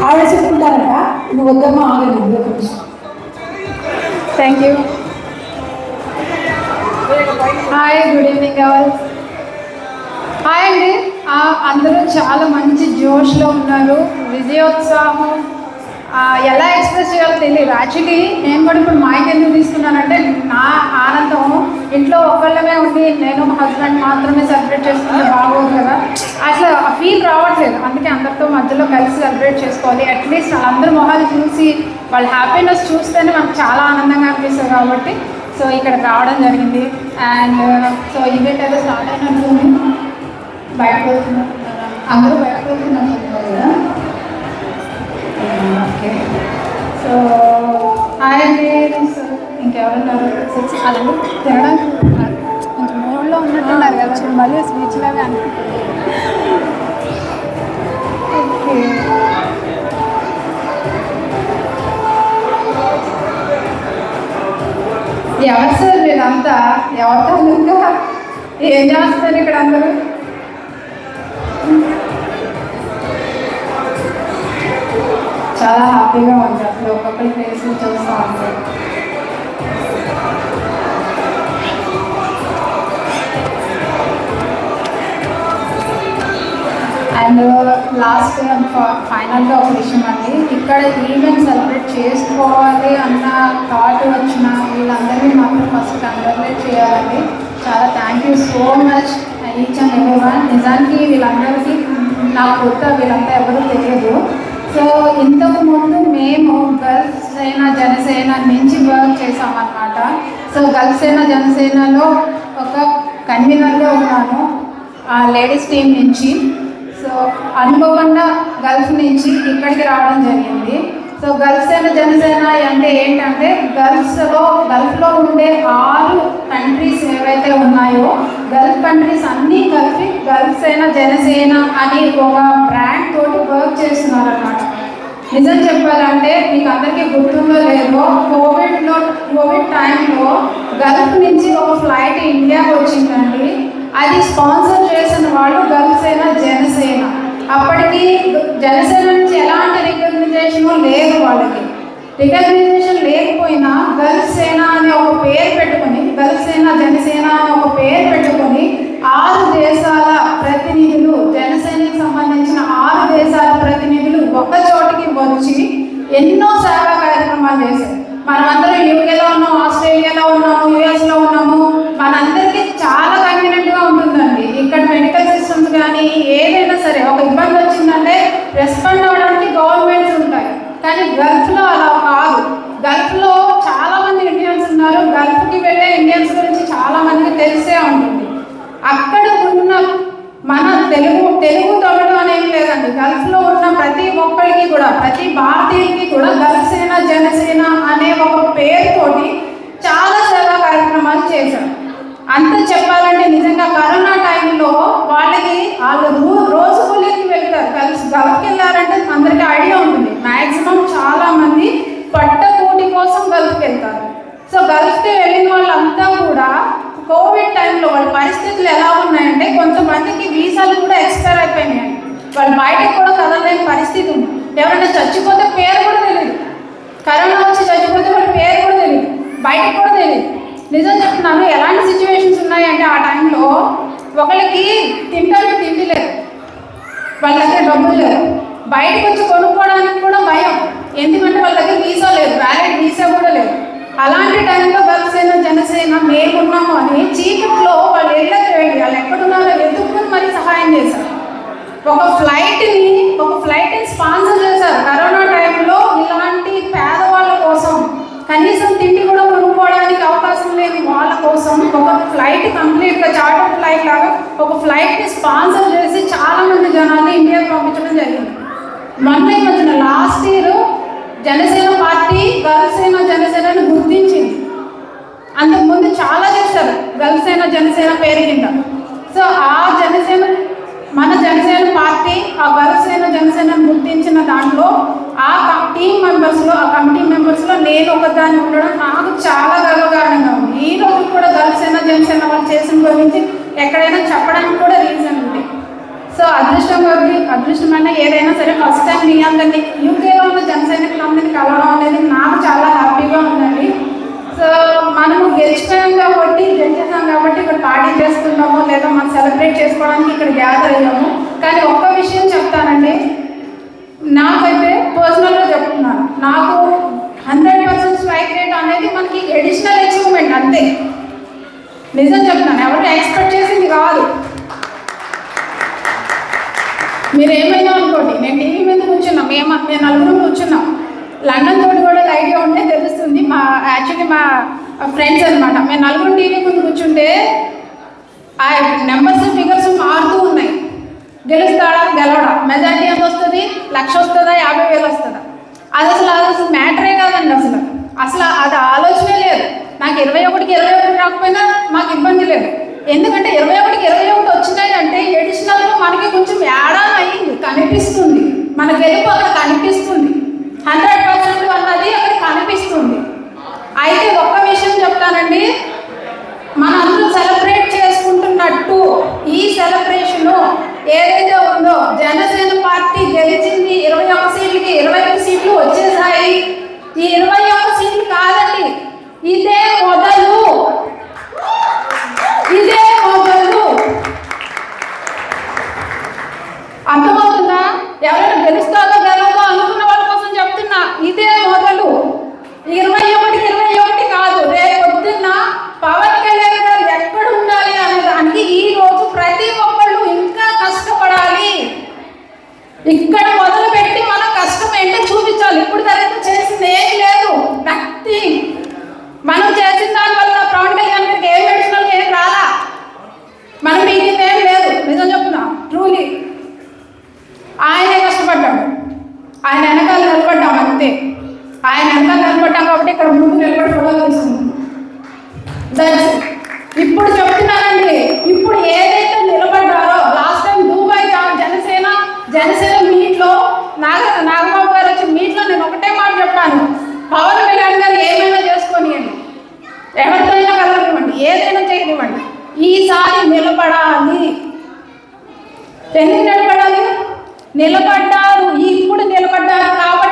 ఆవిడ చెప్పుకుంటారట, నువ్వు వద్దమ్మా ఆగలేదు ఒక నిమిషం. Thank you. Hi, good evening all. Hi అండి. అందరూ చాలా మంచి జోష్లో ఉన్నారు. విజయోత్సాహం ఎలా ఎక్స్ప్రెస్ చేయాలో తెలియదు. యాక్చువల్లీ నేను కూడా ఇప్పుడు మైక్ ఎందుకు తీసుకున్నానంటే, నా ఆనందం ఇంట్లో ఒక్కళ్ళమే ఉండి నేను మా హస్బెండ్ మాత్రమే సెలబ్రేట్ చేసుకుంటే బాగోదు కదా, అసలు ఆ ఫీల్ రావట్లేదు. అందుకే అందరితో మధ్యలో కలిసి సెలబ్రేట్ చేసుకోవాలి. అట్లీస్ట్ వాళ్ళందరూ మొహాలు చూసి వాళ్ళ హ్యాపీనెస్ చూస్తేనే మనకు చాలా ఆనందంగా అనిపిస్తుంది. కాబట్టి సో ఇక్కడ రావడం జరిగింది. అండ్ సో ఈవెంట్ అయితే స్టార్ట్ అయినట్టుంది. బయటకు వెళ్తున్నారు, అందరూ బయటకు వెళ్తున్నారు కదా. ఓకే, సో హాయ్ అండి. ఇంకెవరున్నారు? అలాగే తినడానికి కొంచెం మూడ్లో ఉన్నట్టున్నారు కదా, మళ్ళీ స్పీచ్ లాగా అనుకుంటున్నారు. ఓకే, ఎవరు సార్ మీరంతా? ఎవరితో ఇంకా ఏం చేస్తారు ఇక్కడ అందరూ? చాలా హ్యాపీగా ఉంది అసలు ఒక్కొక్కరి ఫేస్ చూస్తూ ఉంటారు. అండ్ లాస్ట్ అండ్ ఫైనల్గా ఒక విషయం అండి, ఇక్కడ ఈవెంట్ సెలబ్రేట్ చేసుకోవాలి అన్న థాట్ వచ్చిన వీళ్ళందరినీ మాత్రం ఫస్ట్ కంగ్రాచులేట్ చేయాలండి. చాలా thank you so much each and every one. నిజానికి వీళ్ళందరికీ నాకు కొత్త, వీళ్ళంతా ఎవరూ తెలియదు. సో ఇంతకు ముందు మేము గర్ల్స్ సేన జనసేన నుంచి వర్క్ చేసామన్నమాట. సో గర్ల్స్ సేన జనసేనలో ఒక కన్వీనర్గా ఉన్నాను లేడీస్ టీం నుంచి. సో అనుకోకుండా గల్ఫ్ నుంచి ఇక్కడికి రావడం జరిగింది. సో గల్ఫ్ సేన జనసేన అంటే ఏంటంటే, గల్ఫ్లో ఉండే 6 కంట్రీస్ ఏవైతే ఉన్నాయో గల్ఫ్ కంట్రీస్ అన్నీ కలిపి గల్ఫ్ సేన జనసేన అని ఒక బ్రాండ్ తోటి వర్క్ చేస్తున్నారన్నమాట. నిజం చెప్పాలంటే మీకు అందరికీ గుర్తుందో లేదో, కోవిడ్ టైంలో గల్ఫ్ నుంచి ఒక ఫ్లైట్ ఇండియాకి వచ్చిందండి. అది స్పాన్సర్ చేసిన వాళ్ళు గల్ఫ్ సేన జనసేన. అప్పటికి జనసేన నుంచి ఎలాంటి రికగ్నిజేషన్ లేదు. వాళ్ళకి రికగ్నిజేషన్ లేకపోయినా గల్ఫ్ సేన అనే ఒక పేరు పెట్టుకొని, గల్ఫ్ సేన జనసేన అనే ఒక పేరు పెట్టుకొని 6 దేశాల ప్రతినిధులు, జనసేనకి సంబంధించిన 6 దేశాల ప్రతినిధులు ఒక చోటికి వచ్చి ఎన్నో సేవా కార్యక్రమాలు చేశారు. మనమందరం యూకేలో ఉన్నాము, ఆస్ట్రేలియాలో ఉన్నాము, యూఎస్లో ఉన్నాము. మనందరికీ చాలా కన్వీనియంట్గా ఉంటుందండి. ఇక్కడ మెడికల్ సిస్టమ్స్ కానీ ఏదైనా సరే ఒక ఇబ్బంది వచ్చిందంటే రెస్పాండ్ అవ్వడానికి గవర్నమెంట్స్ ఉంటాయి. కానీ గల్ఫ్లో అలా కాదు. గల్ఫ్లో చాలామంది ఇండియన్స్ ఉన్నారు. గల్ఫ్కి వెళ్ళే ఇండియన్స్ గురించి చాలామందికి తెలిసే ఉంటుంది. అక్కడ ఉన్న మన తెలుగు తమిళ అనేం లేదండి. గల్ఫ్లో ఉన్న ప్రతి ఒక్కరికి కూడా, ప్రతి భారతీయుడికి కూడా గల్ఫ్ సేన జనసేన అనే ఒక పేరుతోటి చాలా సేవా కార్యక్రమాలు చేశారు. అంత చెప్పాలంటే నిజంగా కరోనా టైంలో వాళ్ళు రోజు కూలీకి వెళ్తారు. గల్ఫ్కి వెళ్ళారంటే అందరికీ ఐడియా ఉంటుంది. మ్యాక్సిమం చాలామంది పట్టకూటి కోసం గల్ఫ్కి వెళ్తారు. సో గల్ఫ్కి వెళ్ళిన వాళ్ళంతా కూడా కోవిడ్ టైంలో వాళ్ళ పరిస్థితులు ఎలా ఉన్నాయంటే, కొంతమందికి వీసాలు కూడా ఎక్స్పైర్ అయిపోయినాయండి. వాళ్ళు బయటకు కూడా కదలలేని పరిస్థితి ఉంది. ఎవరైనా చచ్చిపోతే పేరు కూడా తెలియదు. కరోనా వచ్చి చచ్చిపోతే వాళ్ళ పేరు కూడా తెలియదు, బయటకు కూడా తెలియదు. నిజం చెప్తున్నాను, ఎలాంటి సిచ్యువేషన్స్ ఉన్నాయంటే ఆ టైంలో ఒకరికి తింటానికి తిండి లేదు, వాళ్ళ దగ్గర డబ్బులు లేదు, బయటకు వచ్చి కొనుక్కోవడానికి కూడా భయం. ఎందుకంటే వాళ్ళ దగ్గర వీసా లేదు, వ్యాలిడ్ వీసా కూడా లేదు. అలాంటి టైంలో గల్ఫ్ సేన జనసేన మేమున్నాము అని చీకట్లో వాళ్ళు ఇళ్ళకి వెళ్ళి వాళ్ళు ఎక్కడున్నారో ఎదుర్కొని మరీ సహాయం చేశారు. ఒక ఫ్లైట్ని స్పాన్సర్ చేశారు. కరోనా టైంలో ఇలాంటి పేదవాళ్ళ కోసం, కనీసం తిండి కూడా కొనుక్కోవడానికి అవకాశం లేని వాళ్ళ కోసం ఒక ఫ్లైట్ కంప్లీట్గా చార్టర్ ఫ్లైట్ లాగా ఒక ఫ్లైట్ని స్పాన్సర్ చేసి చాలామంది జనాల్ని ఇండియాకి పంపించడం జరిగింది. మొన్న ఈ మధ్యన last year Janasena party Gulf సేన జనసేనని గుర్తించింది. అంతకుముందు చాలా చేశారు గల్ఫ్ సేన జనసేన పేరు కింద. సో మన జనసేన పార్టీ ఆ గల్ఫ్ సేన జనసేనని గుర్తించిన దాంట్లో ఆ కమిటీ మెంబర్స్లో నేను ఒకదాన్ని ఉండడం నాకు చాలా గర్వకారణంగా ఉంది. ఈ రోజు కూడా గల్ఫ్ సేన జనసేన వాళ్ళు చేసిన గురించి ఎక్కడైనా చెప్పడానికి కూడా రీజన్ ఉంది. సో అదృష్టమైన ఏదైనా సరే ఫస్ట్ టైం మీ అందరినీ యూకేలో ఉన్న జన సైనికులందరినీ కలవడం అనేది నాకు చాలా హ్యాపీగా ఉందండి. సో మనము గెలిచిపోయాం కాబట్టి గెలిచేసాం కాబట్టి ఇక్కడ పార్టీ చేసుకున్నాము లేదా మనం సెలబ్రేట్ చేసుకోవడానికి ఇక్కడ గ్యాదర్ అయ్యాము. కానీ ఒక్క విషయం చెప్తానండి, నాకైతే పర్సనల్గా చెప్తున్నాను, నాకు 100% స్ట్రైక్ రేట్ అనేది మనకి ఎడిషనల్ అచీవ్మెంట్ అంతే. నిజం చెప్తున్నాను, ఎవరు ఎక్స్పెక్ట్ చేసింది కాదు. మీరు ఏమైనా అనుకోండి, నేను టీవీ మీద కూర్చున్నాం, మేము నలుగురు కూర్చున్నాం. లండన్ తోటి కూడా ఐడియా ఉంటే తెలుస్తుంది. యాక్చువల్లీ మా ఫ్రెండ్స్ అనమాట, మేము నలుగురు టీవీ ముందు కూర్చుంటే ఆ నెంబర్స్ ఫిగర్స్ మారుతూ ఉన్నాయి. గెలుస్తాడా గెలవడా, మెజార్టీ ఎంత వస్తుంది, 1,00,000 వస్తుందా 50,000 వస్తుందా, అది అసలు మ్యాటరే కాదండి. అసలు అది ఆలోచనే లేదు. నాకు 21కి 21 రాకపోయినా మాకు ఇబ్బంది లేదు. ఎందుకంటే 21కి 21 వచ్చినాయి అంటే ఎడిషనల్గా మనకి కొంచెం యాడాన్ అయ్యింది, కనిపిస్తుంది. మన గెలుపు అక్కడ కనిపిస్తుంది, 100% అన్నది అక్కడ కనిపిస్తుంది. అయితే ఒక్క విషయం చెప్తానండి, మనందరూ సెలబ్రేట్ చేసుకుంటున్నట్టు ఈ సెలబ్రేషను ఏదైతే ఉందో, జనసేన పార్టీ గెలిచింది 21 సీట్లకి 21 సీట్లు వచ్చేసాయి. ఈ 21 సీట్లు కాదండి, ఇదే మొదలు. అర్థమవుతుందా? ఎవరైనా గెలుస్తాదో గెలవదో అనుకున్న వాళ్ళ కోసం చెప్తున్నా, ఇదే మొదలు. 21కి 21 కాదు, రేపు పొద్దున్న పవన్ కళ్యాణ్ గారు ఎక్కడ ఉండాలి అనే దానికి ఈ రోజు ప్రతి ఒక్కళ్ళు ఇంకా కష్టపడాలి. ఇక్కడ మొదలు పెట్టి మన కష్టం ఏంటో చూపించాలి. ఇప్పుడు దానికి చేసింది ఏం లేదు, నథింగ్. మనం చేసిన దానివల్ల పవన్ కళ్యాణ్ గారికి ఏం అడిషనల్ ఏం రాలా, మనం మీటింగ్ ఏం లేదు. నిజం చెప్తున్నా, ట్రూలీ ఆయనే కష్టపడ్డాడు, ఆయన వెనకాల నిలబడ్డాం అంతే. ఆయన వెనకాల నిలబడ్డాం కాబట్టి ఇక్కడ ముందు నిలబడి ఫోటోలు తీసుకున్నాం. ఇప్పుడు చెప్తున్నానండి, ఇప్పుడు ఏదైతే నిలబడ్డారో లాస్ట్ టైం దుబాయ్ జనసేన మీట్లో నాగబాబు గారు వచ్చి మీట్లో నేను ఒకటే మాట చెప్పాను, పవన్ కళ్యాణ్ గారు ఏమైనా చేసుకోనివ్వండి, ఎవరితోనైనా కలవనివ్వండి, ఏదైనా చేయనివ్వండి, ఈసారి నిలబడాలి. ఎందుకు నిలబడాలి? నిలబడ్డారు, ఇప్పుడు నిలబడ్డారు కాబట్టి